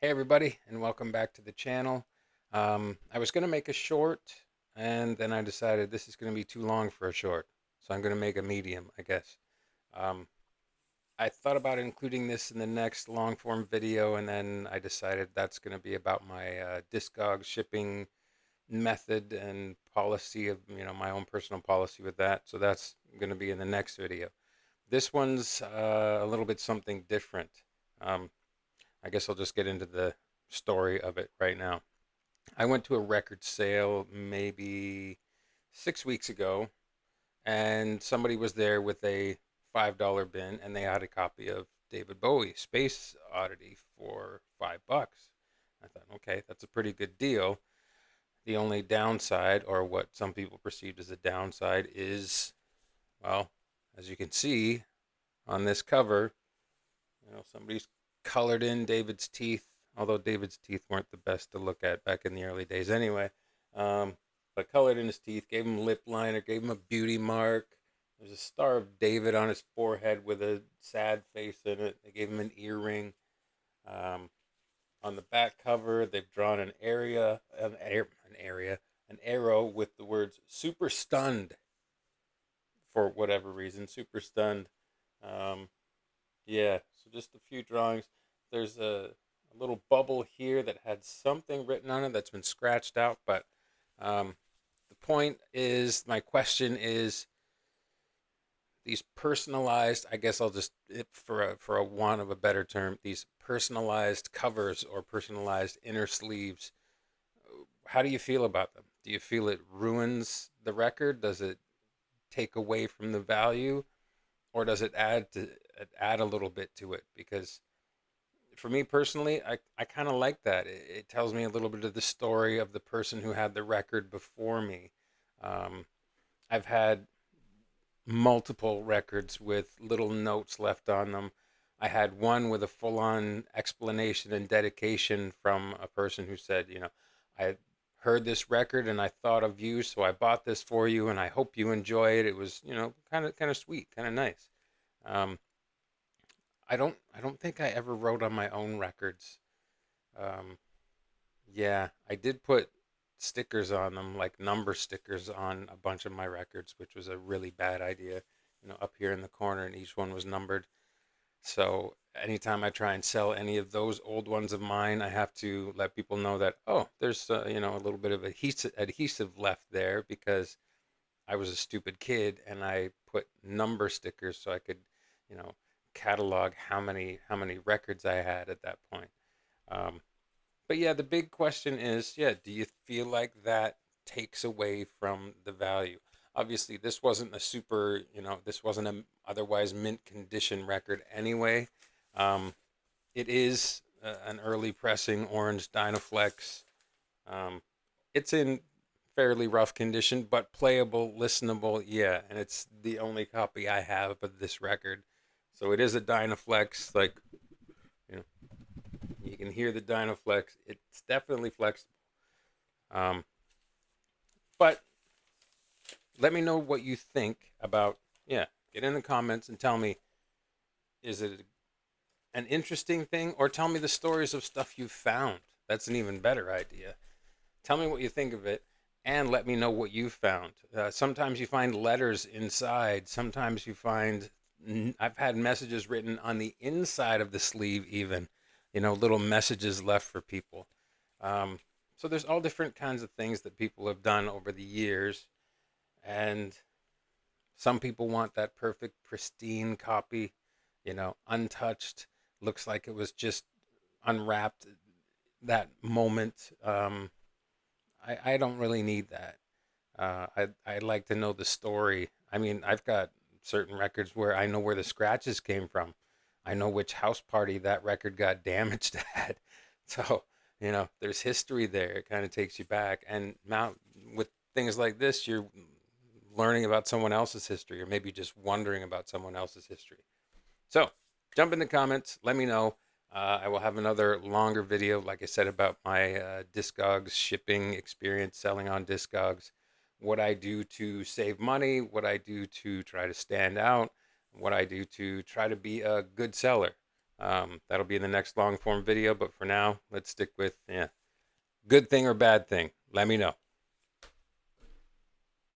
Hey everybody, and welcome back to the channel. I was going to make a short, and then I decided this is going to be too long for a short, so I'm going to make a medium, I guess. Um, I thought about including this in the next long form video, and then I decided that's going to be about my Discog shipping method and policy of, my own personal policy with that. So that's going to be in the next video. This one's a little bit something different. Um, I guess I'll just get into the story of it right now. I went to a record sale maybe 6 weeks ago, and somebody was there with a $5 bin, and they had a copy of David Bowie Space Oddity for $5. I thought, okay, that's a pretty good deal. The only downside, or what some people perceived as a downside, is, well, as you can see on this cover, somebody's colored in David's teeth, although David's teeth weren't the best to look at back in the early days anyway. Um, but colored in his teeth, gave him lip liner, gave him a beauty mark. There's a Star of David on his forehead with a sad face in it. They gave him an earring. Um, on the back cover, they've drawn an arrow with the words "super stunned" for whatever reason. Super stunned. Um, Yeah, so just a few drawings. There's a little bubble here that had something written on it that's been scratched out, but um, the point is, my question is, these personalized, I guess I'll just, for a want of a better term, these personalized covers or personalized inner sleeves, how do you feel about them? Do you feel it ruins the record? Does it take away from the value? Or does it add a little bit to it? Because for me personally, I kind of like that. It tells me a little bit of the story of the person who had the record before me. Um, I've had multiple records with little notes left on them. I had one with a full on explanation and dedication from a person who said, I heard this record and I thought of you, so I bought this for you and I hope you enjoy it. It was, kind of sweet, kind of nice. Um, I don't think I ever wrote on my own records. Um, yeah, I did put stickers on them, like number stickers on a bunch of my records, which was a really bad idea, up here in the corner, and each one was numbered. So anytime I try and sell any of those old ones of mine, I have to let people know that, oh, there's, a little bit of adhesive left there because I was a stupid kid and I put number stickers so I could, you know, catalog how many records I had at that point. Um, but yeah, the big question is, yeah, do you feel like that takes away from the value? Obviously, this wasn't an otherwise mint condition record anyway. Um, it is an early pressing orange Dynaflex. Um, it's in fairly rough condition, but playable, listenable, yeah. And it's the only copy I have of this record. So it is a Dynaflex, like, you know, you can hear the Dynaflex. It's definitely flexible. Um, but let me know what you think about, yeah, get in the comments and tell me, is it an interesting thing? Or tell me the stories of stuff you've found. That's an even better idea. Tell me what you think of it and let me know what you found. Sometimes you find letters inside. Sometimes you find, I've had messages written on the inside of the sleeve, even, little messages left for people. Um, so there's all different kinds of things that people have done over the years. And some people want that perfect, pristine copy, untouched, looks like it was just unwrapped that moment. I don't really need that. I'd like to know the story. I mean, I've got certain records where I know where the scratches came from. I know which house party that record got damaged at. So, there's history there. It kind of takes you back. And now with things like this, you're learning about someone else's history or maybe just wondering about someone else's history. So jump in the comments. Let me know. I will have another longer video, like I said, about my Discogs shipping experience selling on Discogs, what I do to save money, what I do to try to stand out, what I do to try to be a good seller. That'll be in the next long form video, but for now, let's stick with, yeah, good thing or bad thing. Let me know.